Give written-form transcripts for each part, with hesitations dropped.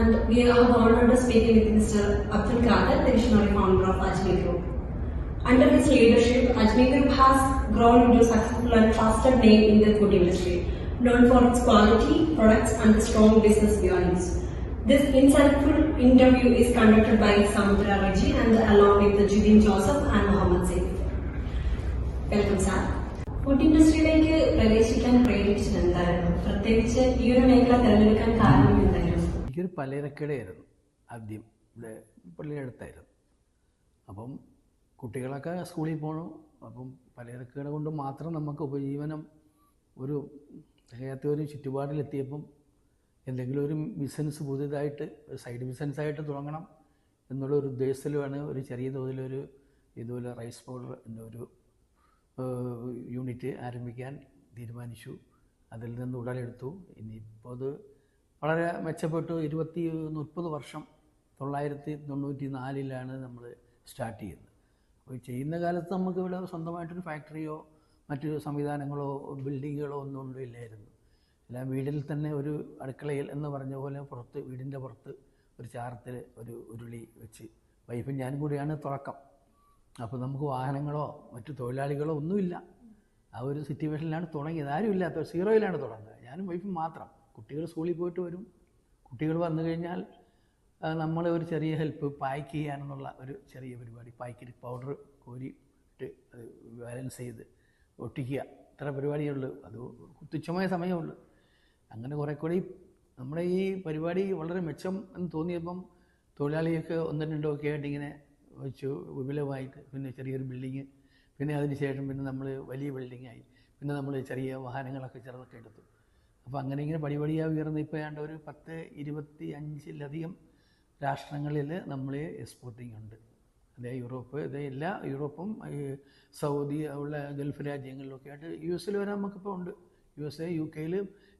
and we have honored to speaking with Mr. Abdul Qadir, the visionary founder of Ajmi Group. Under his leadership, Ajmi Group has grown into a successful and trusted name in the food industry, known for its quality, products and strong business values. This insightful interview is conducted by Samudra Reggie and along with Jibin Joseph and Mohammed Saif. Welcome, sir. Food ഇൻഡസ്ട്രിയിലേക്ക് പ്രവേശിക്കാൻ പ്രേരിപ്പിച്ചത് എന്തായിരുന്നു? പ്രത്യേകിച്ച് ഈ ഒരു മേഖല തിരഞ്ഞെടുക്കാൻ കാരണം എന്തായിരുന്നു? എനിക്കൊരു പലചരക്കടയായിരുന്നു ആദ്യം, ഇവിടെ പള്ളിയടുത്തായിരുന്നു. അപ്പം കുട്ടികളൊക്കെ സ്കൂളിൽ പോകണം. അപ്പം പലചരക്കട കൊണ്ട് മാത്രം നമുക്ക് ഉപജീവനം ഒരു തികയാത്ത ഒരു ചുറ്റുപാടിലെത്തിയപ്പം എന്തെങ്കിലും ഒരു ബിസിനസ് പുതിയതായിട്ട് സൈഡ് ബിസിനസ്സായിട്ട് തുടങ്ങണം എന്നുള്ള ഒരു ഉദ്ദേശത്തിലുമാണ് ഒരു ചെറിയ തോതിലൊരു ഇതുപോലെ റൈസ് പൗഡർ എന്നൊരു യൂണിറ്റ് ആരംഭിക്കാൻ തീരുമാനിച്ചു. അതിൽ നിന്ന് ഉടലെടുത്തു. ഇനിയിപ്പോൾ അത് വളരെ മെച്ചപ്പെട്ടു. 30 വർഷം 1994 നമ്മൾ സ്റ്റാർട്ട് ചെയ്യുന്നത്. അപ്പോൾ ചെയ്യുന്ന കാലത്ത് നമുക്ക് ഇവിടെ സ്വന്തമായിട്ടൊരു ഫാക്ടറിയോ മറ്റു സംവിധാനങ്ങളോ ബിൽഡിങ്ങുകളോ ഒന്നും ഇല്ലായിരുന്നു. എല്ലാം വീടിൽ തന്നെ ഒരു അടുക്കളയിൽ എന്ന് പറഞ്ഞ പോലെ പുറത്ത്, വീടിൻ്റെ പുറത്ത് ഒരു ചാരത്തിൽ ഒരു ഉരുളി വെച്ച് വൈഫും ഞാനും കൂടിയാണ് തുടക്കം. അപ്പോൾ നമുക്ക് വാഹനങ്ങളോ മറ്റു തൊഴിലാളികളോ ഒന്നുമില്ല. ആ ഒരു സിറ്റുവേഷനിലാണ് തുടങ്ങിയത്. ആരും ഇല്ലാത്ത സീറോയിലാണ് തുടങ്ങുന്നത്. ഞാനും വൈഫും മാത്രം. കുട്ടികൾ സ്കൂളിൽ പോയിട്ട് വരും. കുട്ടികൾ വന്നു കഴിഞ്ഞാൽ നമ്മൾ ഒരു ചെറിയ ഹെൽപ്പ് പാക്ക് ചെയ്യാനെന്നുള്ള ഒരു ചെറിയ പരിപാടി. പാക്കറ്റ് പൗഡർ കോരിയിട്ട് അത് ബാലൻസ് ചെയ്ത് ഒട്ടിക്കുക, ഇത്ര പരിപാടിയുള്ളൂ. അത് തുച്ഛമായ സമയമുള്ളൂ. അങ്ങനെ കുറേ കൂടി നമ്മുടെ ഈ പരിപാടി വളരെ മെച്ചം എന്ന് തോന്നിയപ്പം തൊഴിലാളിയൊക്കെ 1-2 ഒക്കെ ആയിട്ട് ഇങ്ങനെ വെച്ചു വിപുലമായിട്ട്. പിന്നെ ചെറിയൊരു ബിൽഡിങ്, പിന്നെ അതിന് ശേഷം പിന്നെ നമ്മൾ വലിയ ബിൽഡിങ്ങായി. പിന്നെ നമ്മൾ ചെറിയ വാഹനങ്ങളൊക്കെ ചെറുതൊക്കെ എടുത്തു. അപ്പോൾ അങ്ങനെ ഇങ്ങനെ പടിപടിയായി ഉയർന്ന് ഇപ്പോൾ ഏതാണ്ട് ഒരു 10-25 രാഷ്ട്രങ്ങളിൽ നമ്മൾ എക്സ്പോർട്ടിംഗ് ഉണ്ട്. അതേ യൂറോപ്പ്, ഇതേ എല്ലാ യൂറോപ്പും സൗദി ഉള്ള ഗൾഫ് രാജ്യങ്ങളിലൊക്കെ ആയിട്ട് US വരെ നമുക്കിപ്പോൾ ഉണ്ട്. USA, UK,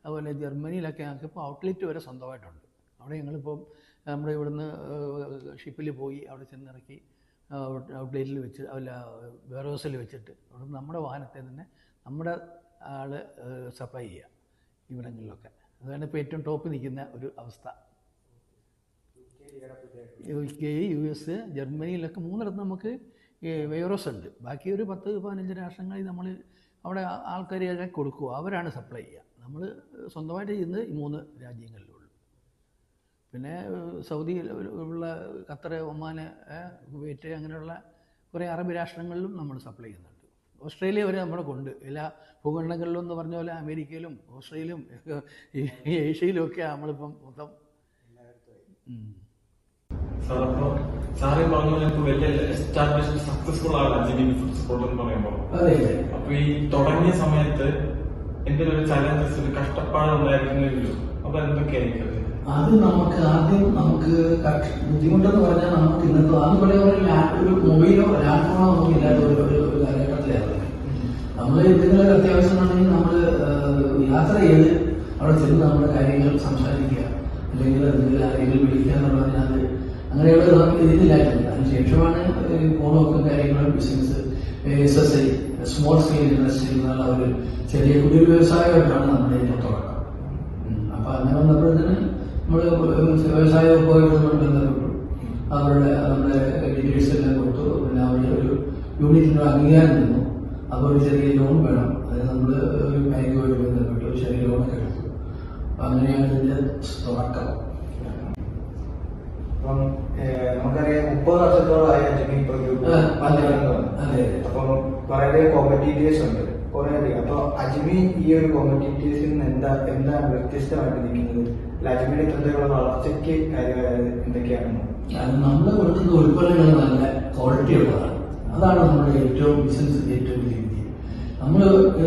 അതുപോലെ ജർമ്മനിയിലൊക്കെ ഞങ്ങൾക്കിപ്പോൾ ഔട്ട്ലെറ്റ് വരെ സ്വന്തമായിട്ടുണ്ട്. അവിടെ ഞങ്ങളിപ്പം നമ്മുടെ ഇവിടുന്ന് ഷിപ്പിൽ പോയി അവിടെ ചെന്നിറക്കി ഔട്ട്ലെറ്റിൽ വെച്ച് അല്ല വെയർഹൗസിൽ വെച്ചിട്ട് അവിടെ നമ്മുടെ വാഹനത്തെ തന്നെ നമ്മുടെ ആൾ സപ്ലൈ ചെയ്യുക ഇവിടങ്ങളിലൊക്കെ. അതാണ് ഇപ്പോൾ ഏറ്റവും ടോപ്പ് നിൽക്കുന്ന ഒരു അവസ്ഥ. UK, US, ജർമ്മനിയിലൊക്കെ 3 നമുക്ക് വെയർഹൗസ് ഉണ്ട്. ബാക്കി ഒരു 10-15 രാഷ്ട്രങ്ങളിൽ നമ്മൾ അവിടെ ആൾക്കാരെ കൊടുക്കുക, അവരാണ് സപ്ലൈ ചെയ്യുക. നമ്മൾ സ്വന്തമായിട്ട് ചെയ്യുന്നത് ഈ 3 രാജ്യങ്ങളിലുള്ളൂ. പിന്നെ സൗദി ഉള്ള ഖത്തർ, ഒമാൻ, കുവൈറ്റ് അങ്ങനെയുള്ള കുറേ അറബ് രാഷ്ട്രങ്ങളിലും നമ്മൾ സപ്ലൈ ചെയ്യുന്നുണ്ട്. ഓസ്ട്രേലിയ വരെ നമ്മുടെ കൊണ്ട് എല്ലാ ഭൂഖണ്ഡങ്ങളിലും എന്ന് പറഞ്ഞ പോലെ അമേരിക്കയിലും ഓസ്ട്രേലിയയിലും ഏഷ്യയിലും ഒക്കെ നമ്മളിപ്പം മൊത്തം. സാറ് പറഞ്ഞ വലിയ എസ്റ്റാബ്ലിഷ്ഡ് സക്സസ്ഫുൾ ആണ് അജ്മി ഫുഡ് സ്പോട്ട് എന്ന് പറയുമ്പോൾ. അപ്പൊ ഈ തുടങ്ങിയ സമയത്ത് എന്തെങ്കിലും ഒരു ചലഞ്ചസ്, ഒരു കഷ്ടപ്പാട് ഉണ്ടായിരുന്നില്ലല്ലോ, അപ്പൊ എന്തൊക്കെയായിരിക്കും? അത് നമുക്ക് ബുദ്ധിമുട്ടെന്ന് പറഞ്ഞാൽ നമുക്ക് ഇന്നത്തെ അതുപോലെ ഒരു മൊബൈലോ ലാപ്ടോപ്പോ നമുക്ക് ഇല്ലാത്ത ഒരു കാലഘട്ടത്തിലായിരുന്നു. നമ്മൾ എന്തെങ്കിലും അത്യാവശ്യമാണെങ്കിൽ നമ്മൾ യാത്ര ചെയ്ത് അവിടെ ചെന്ന് നമ്മുടെ കാര്യങ്ങൾ സംസാരിക്കുക, അല്ലെങ്കിൽ എന്തെങ്കിലും ആരെങ്കിലും വിളിക്കുക എന്നുള്ളതിനകത്ത് അങ്ങനെയുള്ള നമുക്ക് ഇതില്ലായിട്ടുണ്ട്. അതിനുശേഷമാണ് ഫോണൊക്കെ കാര്യങ്ങളും business SSI small scale industry എന്നുള്ള ഒരു ചെറിയ കുടിൽ വ്യവസായമായിട്ടാണ് നമ്മുടെ ഇതിന്റെ തുടക്കം. അപ്പൊ അങ്ങനെ വന്നപ്പോഴത്തേന് നമ്മൾ വ്യവസായ വകുപ്പുമായിട്ട് ബന്ധപ്പെട്ടു. അവരുടെ ഡീറ്റെയിൽസ് എല്ലാം കൊടുത്തു. പിന്നെ അവരുടെ ഒരു യൂണിറ്റിന്റെ അംഗീകാരം തന്നു. അപ്പോൾ ഒരു ചെറിയ ലോൺ വേണം. അത് നമ്മൾ ഒരു ബാങ്കുമായിട്ട് ബന്ധപ്പെട്ടു ഒരു ചെറിയ ലോണൊക്കെ എടുത്തു. അങ്ങനെയാണ് ഇതിന്റെ തുടക്കം. അപ്പം നമുക്കറിയാം 30 വർഷത്തോളമായി അജ്മി ഗ്രൂപ്പ്. അപ്പം കുറെ കോമ്പറ്റീറ്റേഴ്സ് ഉണ്ട് കുറേയധികം. അപ്പൊ അജ്മി ഈ ഒരു കോമ്പറ്റീറ്റേഴ്സിൽ നിന്ന് എന്താണ് വ്യത്യസ്തമായിട്ട് നിൽക്കുന്നത്? അജ്മിയുടെ ഇത്തരത്തിലുള്ള വളർച്ചയ്ക്ക് കാര്യമായത് എന്തൊക്കെയാണ്? നമ്മൾ കൊടുക്കുന്ന ഉൽപ്പന്നങ്ങൾ നല്ല ക്വാളിറ്റി ഉള്ളതാണ്. അതാണ് നമ്മുടെ ഏറ്റവും ബിസിനസ് ഏറ്റവും വലിയ വിജയം. നമ്മൾ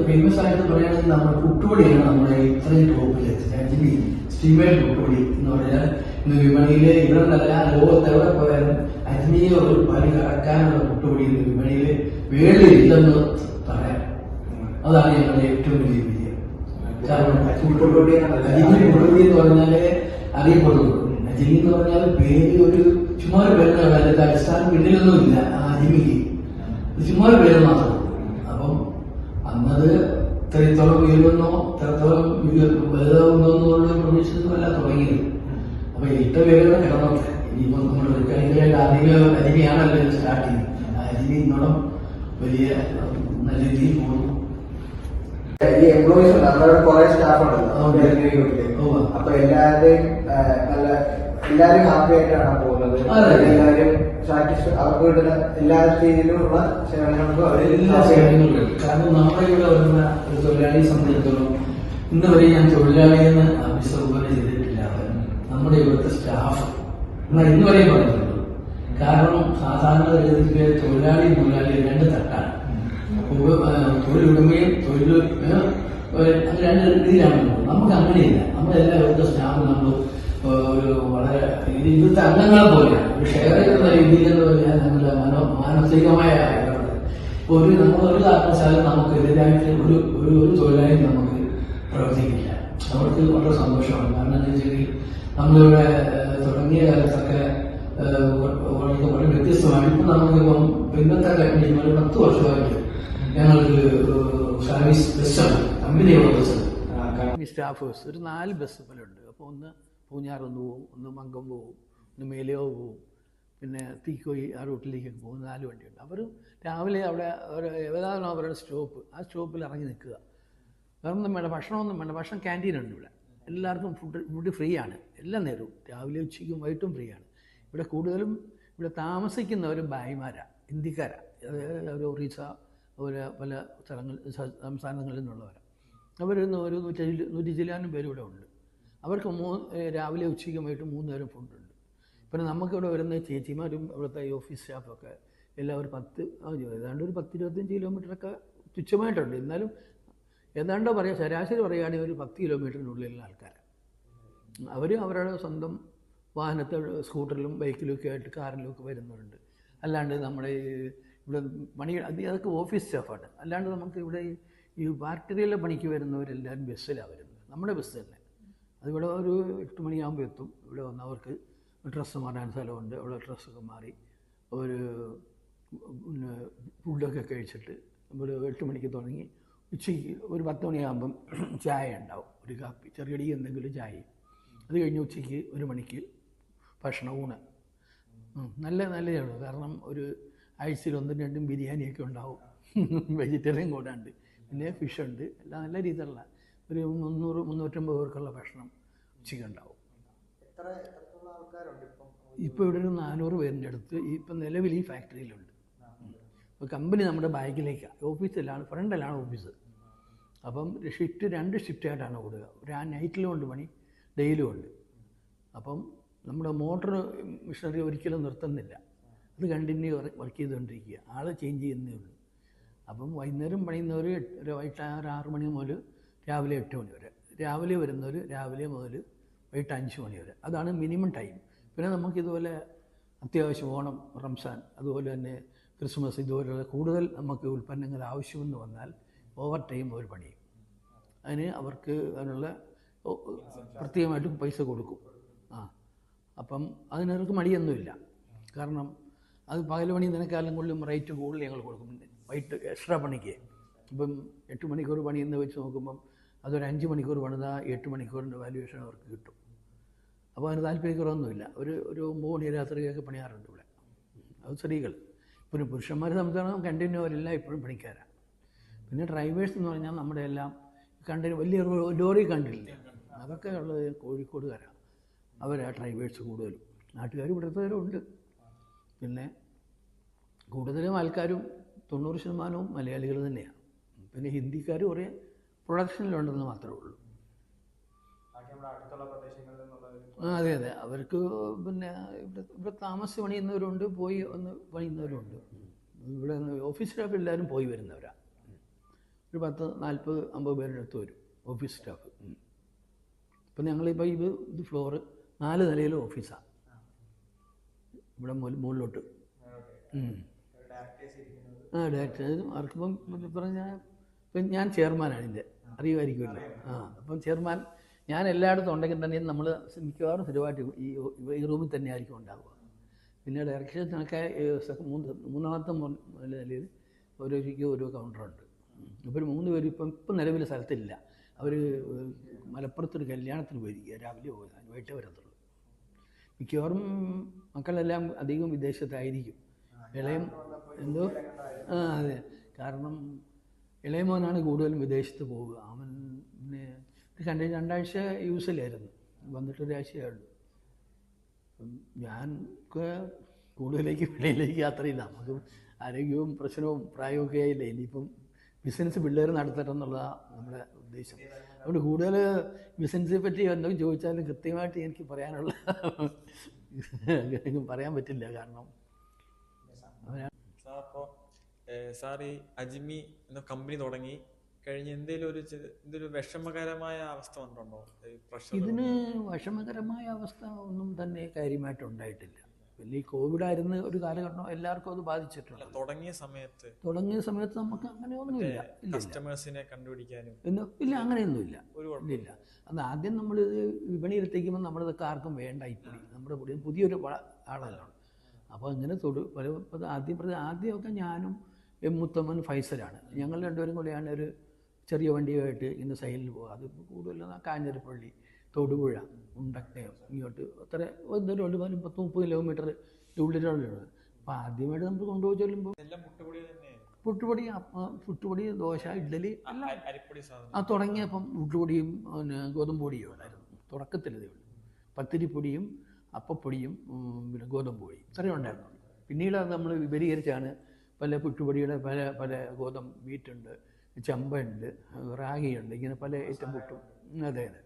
ഫേമസ് ആയിട്ട് പറയുകയാണെങ്കിൽ നമ്മുടെ പുട്ടുപൊടിയാണ് നമ്മളെ ഇത്രയും ടോപ്പിലെത്തിച്ചത്. അജ്മി സ്റ്റീമേഡ് പുട്ടുപൊടി എന്ന് പറഞ്ഞാൽ ഇന്ന് വിപണിയിലെ ഇവിടെ നല്ല ലോകത്ത് എവിടെ പോയാലും അജ്മിയെ ഒരു പണി കടക്കാനുള്ള പുട്ടുപൊടി വിപണിയിൽ വേളിയില്ലെന്ന് പറയാം. അതാണ് ഞങ്ങളുടെ ഏറ്റവും വലിയ വിജയം. കാരണം പുട്ടുപൊടി എന്ന് പറഞ്ഞാല് അറിയപ്പെടുന്നു. അജ്മി എന്ന് പറഞ്ഞാൽ പേര് ഒരു ചുമ്മാ ഒരു പേരാണ്. അതിന്റെ അടിസ്ഥാനം പിന്നിലൊന്നുമില്ല. അജ്മിക്ക് ചുമ്മാ ഒരു പേര് മാത്രം. അപ്പം അന്നത് ഇത്രത്തോളം ഉയരുന്നോ ഇത്രത്തോളം വലുതാവുന്നോ എന്നുള്ള പ്രതീക്ഷയൊന്നുമല്ല തുടങ്ങിയത്. അപ്പൊ ഇട്ട പേരുകൾ കിടന്നോട്ടെ. ഇനിയിപ്പോ നമ്മൾ കളികളായിട്ട് ആദ്യമേ അരിമയാണല്ലോ സ്റ്റാർട്ട് ചെയ്യുന്നത്. അരിമ ഇന്നോളം വലിയ നല്ല രീതിയിൽ പോകുന്നു. ഈ എംപ്ലോയീസ് ഉണ്ട്, അവിടെ കുറെ സ്റ്റാഫ് ഉണ്ടല്ലോ, അപ്പൊ എല്ലാവരുടെയും എല്ലാരും ഹാപ്പി ആയിട്ടാണ് പോകുന്നത്. എല്ലാവരും അവർക്ക് കിട്ടുന്ന എല്ലാ രീതിയിലുമുള്ള സേവനങ്ങൾക്കും എല്ലാ സേവനങ്ങളും. കാരണം നമ്മുടെ ഇവിടെ വരുന്ന ഒരു തൊഴിലാളിയെ സംബന്ധിച്ചിടത്തോളം ഇന്ന് വരെ ഞാൻ തൊഴിലാളിയെന്ന് അഭിസംബോധന ചെയ്തിട്ടില്ല. നമ്മുടെ ഇവിടുത്തെ സ്റ്റാഫ് എന്നാൽ ഇന്ന് വരെയും പറഞ്ഞിട്ടുള്ളൂ. കാരണം സാധാരണ രീതിയിൽ തൊഴിലാളി രണ്ട് തട്ടാണ്. തൊഴിലുടമയും അത് രണ്ട് രീതിയിലാണ്. നമുക്ക് അങ്ങനെയില്ല. നമ്മളെല്ലാം ഇവിടുത്തെ സ്റ്റാഫ് നമ്മൾ ഒരു വളരെ ഇവിടുത്തെ അംഗങ്ങളെ പോലെയാണ്. ഒരു ഷെയർ ചെയ്യുന്ന രീതിയിൽ നമ്മുടെ മാനസികമായ നമ്മളൊരു കാരണവശാലും നമുക്ക് എതിരായിട്ട് ഒരു തൊഴിലാളി നമുക്ക് പ്രവർത്തിക്കില്ല. അവർക്ക് വളരെ സന്തോഷമാണ്. കാരണം എന്താ വെച്ചാൽ നമ്മളിവിടെ തുടങ്ങിയ കാലത്തൊക്കെ വളരെ വ്യത്യസ്തമാണ്. ഇപ്പം നമുക്കിപ്പം പിന്നത്തെ കഴിഞ്ഞ ഒരു 10 വർഷമായിട്ട് ഞങ്ങൾക്ക് സർവീസ് ബസ്സാണ്, കമ്പനിയുള്ള ബസ്സാണ്. സ്റ്റാഫേഴ്സ് ഒരു 4 ബസ് പോലുണ്ട്. അപ്പോൾ ഒന്ന് പൂഞ്ഞാറൊന്ന് പോവും, ഒന്ന് മങ്കം പോവും, ഒന്ന് മേലയോ പോവും, പിന്നെ തീക്കോയി ആ റൂട്ടിലേക്കൊക്കെ പോകും. 4 വണ്ടിയുണ്ട്. അവർ രാവിലെ അവിടെ ഏതാണോ അവരുടെ സ്റ്റോപ്പ്, ആ സ്റ്റോപ്പിൽ ഇറങ്ങി നിൽക്കുക. വേറൊന്നും വേണ്ട, ഭക്ഷണമൊന്നും വേണ്ട. ഭക്ഷണം ക്യാൻറ്റീനുണ്ട് ഇവിടെ. എല്ലാവർക്കും ഫുഡ് ഫ്രീ ആണ്. എല്ലാ നേരവും രാവിലെ ഉച്ചയ്ക്കും വൈകിട്ടും ഫ്രീ ആണ്. ഇവിടെ കൂടുതലും ഇവിടെ താമസിക്കുന്നവർ ഭായിമാരാണ്, ഹിന്ദിക്കാരാണ്. അതായത് ഒറീസ അതുപോലെ പല സംസ്ഥാനങ്ങളിൽ നിന്നുള്ളവരാണ്. അവരൊന്ന് ഒരു 100 ചില്ലാനും പേര് ഇവിടെ ഉണ്ട്. അവർക്ക് രാവിലെ ഉച്ചയ്ക്കും വൈകിട്ട് 3 നേരം ഫുഡുണ്ട്. പിന്നെ നമുക്കിവിടെ വരുന്ന ചേച്ചിമാരും ഇവിടുത്തെ ഈ ഓഫീസ് സ്റ്റാഫൊക്കെ എല്ലാവരും ഏതാണ്ട് ഒരു 10-25 കിലോമീറ്ററൊക്കെ തുച്ഛമായിട്ടുണ്ട്. എന്നാലും ഏതാണ്ടോ ശരാശരി പറയുകയാണെങ്കിൽ ഒരു 10 കിലോമീറ്ററിനുള്ളിലുള്ള ആൾക്കാരാണ്. അവർ അവരുടെ സ്വന്തം വാഹനത്തിൽ സ്കൂട്ടറിലും ബൈക്കിലും ഒക്കെ ആയിട്ട് കാറിലും ഒക്കെ വരുന്നവരുണ്ട്. അല്ലാണ്ട് നമ്മുടെ ഇവിടെ അതൊക്കെ ഓഫീസ് സ്റ്റാഫാണ്. അല്ലാണ്ട് നമുക്ക് ഇവിടെ ഈ ഫാക്ടറിയിലെ പണിക്ക് വരുന്നവരെല്ലാവരും ബസ്സിലാണ് വരുന്നത്. നമ്മുടെ ബസ് തന്നെ. അതിവിടെ ഒരു 8 മണിയാകുമ്പോൾ എത്തും. ഇവിടെ വന്ന് അവർക്ക് ഡ്രസ്സ് മാറാൻ സ്ഥലമുണ്ട്. അവിടെ ഡ്രസ്സൊക്കെ മാറി ഒരു ഫുഡൊക്കെ കഴിച്ചിട്ട് നമ്മൾ 8 മണിക്ക് തുടങ്ങി ഉച്ചയ്ക്ക് ഒരു 10 മണിയാകുമ്പം ചായ ഉണ്ടാവും, ഒരു കാപ്പി, ചെറിയടി എന്തെങ്കിലും ചായ. അത് കഴിഞ്ഞ് ഉച്ചയ്ക്ക് 1 മണിക്ക് ഭക്ഷണം, ഊണ്. നല്ലതാണ്. കാരണം ഒരു ആഴ്ചയിൽ 1-2 ബിരിയാണിയൊക്കെ ഉണ്ടാവും. വെജിറ്റേറിയൻ കൂടെ ഉണ്ട്, പിന്നെ ഫിഷുണ്ട്. എല്ലാം നല്ല രീതിയിലുള്ള ഒരു 300-350 പേർക്കുള്ള ഭക്ഷണം ഉച്ചയ്ക്ക് ഉണ്ടാവും. ഇപ്പോൾ ഇവിടെ ഒരു 400 പേരിൻ്റെ അടുത്ത് ഇപ്പം നിലവിൽ ഈ ഫാക്ടറിയിലുണ്ട്. ഇപ്പോൾ കമ്പനി നമ്മുടെ ബാക്കിലേക്കാണ്, ഓഫീസിലാണ്, ഫ്രണ്ടിലാണ് ഓഫീസ്. അപ്പം ഷിഫ്റ്റ് 2 ഷിഫ്റ്റായിട്ടാണ് കൊടുക്കുക. ഒരു നൈറ്റിലും ഉണ്ട് പണി, ഡെയിലും ഉണ്ട്. അപ്പം നമ്മുടെ മോട്ടർ മിഷനറി ഒരിക്കലും നിർത്തുന്നില്ല. അത് കണ്ടിന്യൂ വർക്ക് ചെയ്തുകൊണ്ടിരിക്കുക. ആളെ ചേഞ്ച് ചെയ്യുന്നേ ഉള്ളൂ. അപ്പം വൈകുന്നേരം പണിയുന്നവർ വൈകിട്ട് 6 മണി മുതൽ രാവിലെ 8 മണി വരെ, രാവിലെ വരുന്നവർ രാവിലെ മുതൽ വൈകിട്ട് 5 മണി വരെ. അതാണ് മിനിമം ടൈം. പിന്നെ നമുക്കിതുപോലെ അത്യാവശ്യം ഓണം, റംസാൻ, അതുപോലെ തന്നെ ക്രിസ്മസ്, ഇതുപോലെയുള്ള കൂടുതൽ നമുക്ക് ഉൽപ്പന്നങ്ങൾ ആവശ്യമെന്ന് വന്നാൽ ഓവർ ടൈം അവർ പണിയും. അതിന് അവർക്ക് അതിനുള്ള പ്രത്യേകമായിട്ടും പൈസ കൊടുക്കും. അപ്പം അതിനവർക്ക് മടിയൊന്നുമില്ല. കാരണം അത് പകൽ പണി നിനക്കാലം കൊള്ളും റേറ്റ് കൂടുതൽ ഞങ്ങൾ കൊടുക്കും. വൈകിട്ട് എക്സ്ട്രാ പണിക്ക് ഇപ്പം 8 മണിക്കൂർ പണി എന്ന് വെച്ച് നോക്കുമ്പം അതൊരു 5 മണിക്കൂർ പണിതാൽ 8 മണിക്കൂറിൻ്റെ വാല്യുവേഷൻ അവർക്ക് കിട്ടും. അപ്പോൾ അതിന് താല്പര്യക്കുറവൊന്നുമില്ല. ഒരു 9 മണി രാത്രിയൊക്കെ പണിയാറുണ്ട് ഇവിടെ. അത് സ്ത്രീകൾ. പിന്നെ പുരുഷന്മാരെ സംബന്ധിച്ചിടത്തോളം കണ്ടിന്യൂ അവരെല്ലാം ഇപ്പോഴും പണിക്കാരാണ്. പിന്നെ ഡ്രൈവേഴ്സ് എന്ന് പറഞ്ഞാൽ നമ്മുടെ എല്ലാം വലിയ ലോറി കണ്ടില്ലേ, അതൊക്കെ ഉള്ളത് കോഴിക്കോടുകാരാണ്. അവരാ ഡ്രൈവേഴ്സ് കൂടുതലും. നാട്ടുകാർ ഇവിടുത്തെ പിന്നെ കൂടുതലും ആൾക്കാരും 90% മലയാളികൾ തന്നെയാണ്. പിന്നെ ഹിന്ദിക്കാർ കുറേ പ്രൊഡക്ഷനിലുണ്ടെന്ന് മാത്രമേ ഉള്ളൂ. അതെ. അവർക്ക് പിന്നെ ഇവിടെ താമസിച്ച് പണിയുന്നവരുണ്ട്, പോയി ഒന്ന് പണിയുന്നവരുണ്ട്. ഇവിടെ ഓഫീസ് സ്റ്റാഫ് എല്ലാവരും പോയി വരുന്നവരാണ്. ഒരു 10-40-50 പേരുടെ അടുത്ത് വരും ഓഫീസ് സ്റ്റാഫ്. ഇപ്പം ഞങ്ങളിപ്പോൾ ഇത് ഫ്ലോറ് 4 നിലയിലും ഓഫീസാണ്. ഇവിടെ മുകളിലോട്ട് ഡയറക്ടർ അവർക്കിപ്പം പറഞ്ഞാൽ ഇപ്പം ഞാൻ ചെയർമാനാണ് ഇതിൻ്റെ, അറിയുമായിരിക്കുമല്ലോ. അപ്പം ചെയർമാൻ ഞാൻ എല്ലായിടത്തും ഉണ്ടെങ്കിൽ തന്നെ നമ്മൾ മിക്കവാറും സ്ഥിരമായിട്ട് ഈ റൂമിൽ തന്നെ ആയിരിക്കും ഉണ്ടാവുക. പിന്നെ ഡയറക്ഷനൊക്കെ മൂന്നാമത്തെ നിലയിൽ ഓരോ കൗണ്ടറുണ്ട്. അപ്പോൾ 3 പേര് ഇപ്പം നിലവിൽ സ്ഥലത്തില്ല. അവർ മലപ്പുറത്തൊരു കല്യാണത്തിന് പോയിരിക്കുക, രാവിലെ പോകാൻ വൈകിട്ടേ വരത്തുള്ളൂ. മിക്കവാറും മക്കളെല്ലാം അധികം വിദേശത്തായിരിക്കും. ഇളയം എന്തോ അതെ, കാരണം ഇളയ മോനാണ് കൂടുതലും വിദേശത്ത് പോവുക. അവൻ പിന്നെ 2 ആഴ്ച യൂസിലായിരുന്നു, വന്നിട്ട് ഒരാഴ്ചയുള്ളൂ. ഞാൻ കൂടുതലേക്ക് വെളിയിലേക്ക് യാത്രയില്ല, നമുക്ക് ആരോഗ്യവും പ്രശ്നവും പ്രായമൊക്കെ ആയില്ലേ. ഇനിയിപ്പം ബിസിനസ് പിള്ളേർ നടത്തണമെന്നുള്ളതാണ് നമ്മുടെ ഉദ്ദേശം. അതുകൊണ്ട് കൂടുതൽ ബിസിനസ്സിനെ പറ്റി എന്തെങ്കിലും ചോദിച്ചാലും കൃത്യമായിട്ട് എനിക്ക് പറയാനുള്ള പറയാൻ പറ്റില്ല. കാരണം സാർ അപ്പോൾ സാർ ഈ അജ്മി എന്ന കമ്പനി തുടങ്ങി കഴിഞ്ഞ് എന്തെങ്കിലും വിഷമകരമായ അവസ്ഥ വന്നിട്ടുണ്ടോ? ഇതിന് വിഷമകരമായ അവസ്ഥ ഒന്നും തന്നെ കാര്യമായിട്ടുണ്ടായിട്ടില്ല. പിന്നെ ഈ കോവിഡായിരുന്ന ഒരു കാലഘട്ടം എല്ലാവർക്കും അത് ബാധിച്ചിട്ടുണ്ട്. തുടങ്ങിയ സമയത്ത് നമുക്ക് അങ്ങനെയൊന്നുമില്ല, കസ്റ്റമേഴ്സിനെ കണ്ടുപിടിക്കാനും ഇല്ല, അങ്ങനെയൊന്നുമില്ല. ഇല്ല, അത് ആദ്യം നമ്മളിത് വിപണിയിലെത്തിക്കുമ്പോൾ നമ്മളിതൊക്കെ ആർക്കും വേണ്ട. ഇപ്പൊടി നമ്മുടെ പുതിയൊരു ആളല്ല. അപ്പോൾ ഇങ്ങനെ ആദ്യമൊക്കെ ഞാനും മുത്തമ്മൻ ഫൈസലാണ്, ഞങ്ങൾ രണ്ടുപേരും കൂടെയാണ് ഒരു ചെറിയ വണ്ടിയുമായിട്ട് ഇന്ന് സൈഡിൽ പോകുക. അത് കൂടുതലും കാഞ്ഞിരപ്പള്ളി, തൊടുപുഴ, ഉണ്ടക്കയം ഇങ്ങോട്ട് അത്ര എന്തൊരു 10-30 കിലോമീറ്റർ ഉള്ളിലുള്ളത്. അപ്പോൾ ആദ്യമായിട്ട് നമ്മൾ കൊണ്ടുപോയി ചെല്ലുമ്പോൾ പുട്ടുപൊടി, ദോശ, ഇഡ്ഡലി എല്ലാം തുടങ്ങിയപ്പം പുട്ടുപൊടിയും പിന്നെ ഗോതമ്പ് പൊടിയും ഉണ്ടായിരുന്നു തുടക്കത്തിലതേ ഉള്ളൂ. പത്തിരിപ്പൊടിയും അപ്പപ്പൊടിയും പിന്നെ ഗോതമ്പ് പൊടി ഇത്രയും ഉണ്ടായിരുന്നു. പിന്നീട് അത് നമ്മൾ വിപുലീകരിച്ചാണ് പല പുട്ടുപൊടിയുടെ പല ഗോതമ്പ് വീറ്റുണ്ട്, ചമ്പയുണ്ട്, റാഗിയുണ്ട്, ഇങ്ങനെ പല ഐറ്റം പുട്ടും. അതെ അതെ.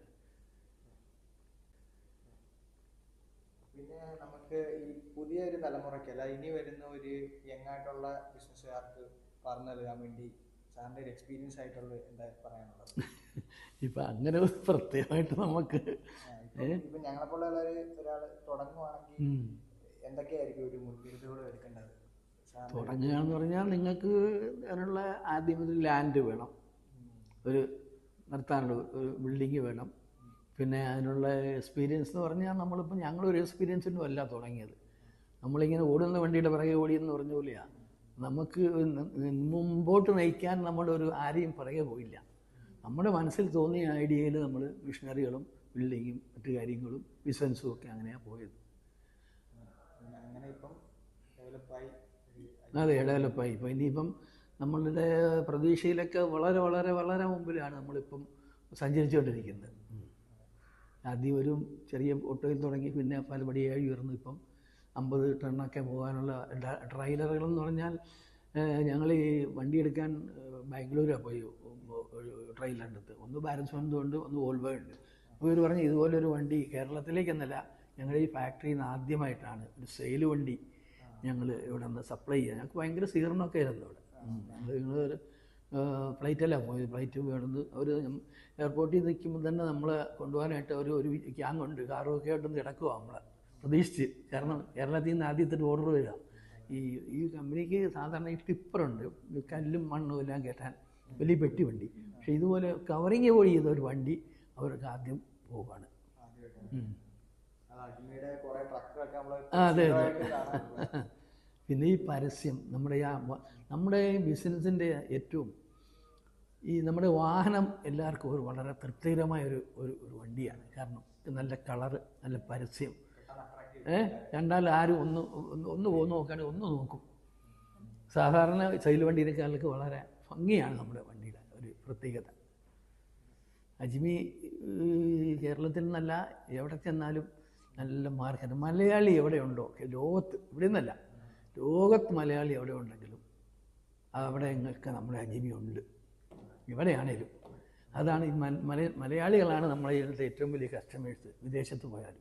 പിന്നെ നമുക്ക് ഈ പുതിയൊരു തലമുറയ്ക്കല്ല, ഇനി വരുന്ന ഒരു യങ്ങായിട്ടുള്ള ബിസിനസ്സുകാർക്ക് പറഞ്ഞു നൽകാൻ വേണ്ടി സാറിൻ്റെ ഒരു എക്സ്പീരിയൻസ് ആയിട്ടുള്ള എന്താ പറയാനുള്ളത്? ഇപ്പം അങ്ങനെ പ്രത്യേകമായിട്ട് നമുക്ക് ഇപ്പം ഞങ്ങളെപ്പോലെ ഒരാൾ തുടങ്ങുവാണെങ്കിൽ എന്തൊക്കെയായിരിക്കും ഒരു മുൻകരുതലുകൾ എടുക്കേണ്ടത്? തുടങ്ങുകയെന്ന് പറഞ്ഞാൽ നിങ്ങൾക്ക് അതിനുള്ള ആദ്യം ഒരു ലാൻഡ് വേണം, ഒരു നിർത്താനുള്ള ഒരു ബിൽഡിങ് വേണം. പിന്നെ അതിനുള്ള എക്സ്പീരിയൻസ് എന്ന് പറഞ്ഞാൽ നമ്മളിപ്പോൾ ഞങ്ങളൊരു എക്സ്പീരിയൻസിനും അല്ല തുടങ്ങിയത്. നമ്മളിങ്ങനെ ഓടുന്ന വണ്ടിയുടെ പിറകെ ഓടിയെന്ന് പറഞ്ഞ പോലെയാണ്. നമുക്ക് മുമ്പോട്ട് നയിക്കാൻ നമ്മളൊരു ആരെയും പിറകെ പോയില്ല. നമ്മുടെ മനസ്സിൽ തോന്നിയ ഐഡിയയിൽ നമ്മൾ മിഷനറികളും ബിൽഡിങ്ങും മറ്റു കാര്യങ്ങളും ബിസിനസ്സും ഒക്കെ അങ്ങനെയാണ് പോയത്. അങ്ങനെ ഇപ്പം ഡെവലപ്പായി. അതെ, ഡെവലപ്പായി. ഇപ്പോൾ ഇനിയിപ്പം നമ്മളുടെ പ്രതീക്ഷയിലൊക്കെ വളരെ വളരെ വളരെ മുമ്പിലാണ് നമ്മളിപ്പം സഞ്ചരിച്ചുകൊണ്ടിരിക്കുന്നത്. ആദ്യം ഒരു ചെറിയ ഓട്ടോയിൽ തുടങ്ങി, പിന്നെ പലപടിയായി ഉയർന്നു ഇപ്പം 50 ടണ്ണൊക്കെ പോകാനുള്ള ട്രെയിലറുകളെന്ന് പറഞ്ഞാൽ ഞങ്ങൾ ഈ വണ്ടി എടുക്കാൻ ബാംഗ്ലൂരാണ് പോയി ട്രെയിലറിൻ്റെ അടുത്ത്. ഒന്ന് ഭാരത് സ്വന്തം ഉണ്ട്, ഒന്ന് വോൾവോ ഉണ്ട്. അപ്പോൾ ഇവർ പറഞ്ഞു ഇതുപോലൊരു വണ്ടി കേരളത്തിലേക്കെന്നല്ല, ഞങ്ങളുടെ ഈ ഫാക്ടറിയിൽ നിന്ന് ആദ്യമായിട്ടാണ് ഒരു സെയിൽ വണ്ടി ഞങ്ങൾ ഇവിടെ നിന്ന് സപ്ലൈ ചെയ്യുക. ഞങ്ങൾക്ക് ഭയങ്കര സ്വീകരണമൊക്കെ ആയിരുന്നു അവിടെ. ഞങ്ങൾ ഫ്ലൈറ്റെല്ലാം പോയി, ഫ്ലൈറ്റ് വേണമെന്ന് അവർ എയർപോർട്ടിൽ നിൽക്കുമ്പോൾ തന്നെ നമ്മളെ കൊണ്ടുപോകാനായിട്ട് ഒരു ഗ്യാങ്ങുണ്ട്, കാറുമൊക്കെ ആയിട്ടൊന്ന് കിടക്കുക നമ്മളെ പ്രതീക്ഷിച്ച്. കാരണം കേരളത്തിൽ നിന്ന് ആദ്യത്തെ ഓർഡർ വരിക. ഈ കമ്പനിക്ക് സാധാരണ ഈ ടിപ്പറുണ്ട്, കല്ലും മണ്ണും എല്ലാം കയറ്റാൻ വലിയ പെട്ടി വണ്ടി. പക്ഷേ ഇതുപോലെ കവറിങ് പോയി ചെയ്ത ഒരു വണ്ടി അവർക്ക് ആദ്യം പോവുകയാണ്. അതെ അതെ. പിന്നെ ഈ പരസ്യം നമ്മുടെ ബിസിനസ്സിൻ്റെ ഏറ്റവും നമ്മുടെ വാഹനം എല്ലാവർക്കും ഒരു വളരെ തൃപ്തികരമായ ഒരു വണ്ടിയാണ്. കാരണം നല്ല കളറ്, നല്ല പരസ്യം, കണ്ടാൽ ആരും ഒന്ന് പോന്ന് നോക്കുകയാണെങ്കിൽ ഒന്ന് നോക്കും. സാധാരണ സൈൽ വണ്ടിയിലേക്കാൾക്ക് വളരെ ഭംഗിയാണ് നമ്മുടെ വണ്ടിയുടെ ഒരു പ്രത്യേകത. അജ്മി കേരളത്തിൽ നിന്നല്ല, എവിടെ ചെന്നാലും നല്ല മാർക്കറ്റ്. മലയാളി എവിടെയുണ്ടോ ലോകത്ത്, ഇവിടെ നിന്നല്ല ലോകത്ത് മലയാളി എവിടെ ഉണ്ടെങ്കിലും അവിടെ എങ്ങൾക്ക് നമ്മുടെ അജ്മി ഉണ്ട്, എവിടെയാണേലും. അതാണ് ഈ മലയാളികളാണ് നമ്മളെ ഇവിടുത്തെ ഏറ്റവും വലിയ കസ്റ്റമേഴ്സ്, വിദേശത്ത് പോയാലും.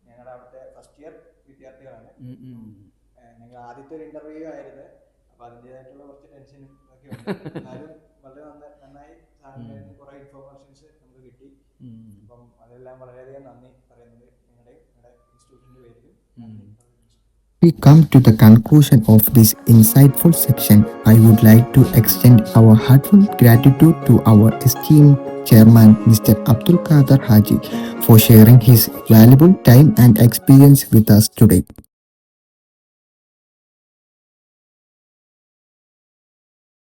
ഞങ്ങളുടെ അവിടുത്തെ ഫസ്റ്റ് ഇയർ വിദ്യാർത്ഥികളാണ്. ഞങ്ങൾ ആദ്യത്തെ ഒരു ഇന്റർവ്യൂ ആയിരുന്നു. അപ്പൊ അതിൻ്റെതായിട്ടുള്ള കുറച്ച് ടെൻഷനും ഒക്കെ ഉണ്ട്. എന്നാലും വളരെ നന്നായി സാറിന് കുറെ ഇൻഫോർമേഷൻസ് നമുക്ക് കിട്ടി. അപ്പം അതെല്ലാം വളരെയധികം നന്ദി പറയുന്നത് നിങ്ങളുടെ ഇൻസ്റ്റിറ്റ്യൂട്ടിന്റെ പേരിൽ. We come to the conclusion of this insightful section. I would like to extend our heartfelt gratitude to our esteemed Chairman Mr. Abdul Qadir Haji for sharing his valuable time and experience with us today.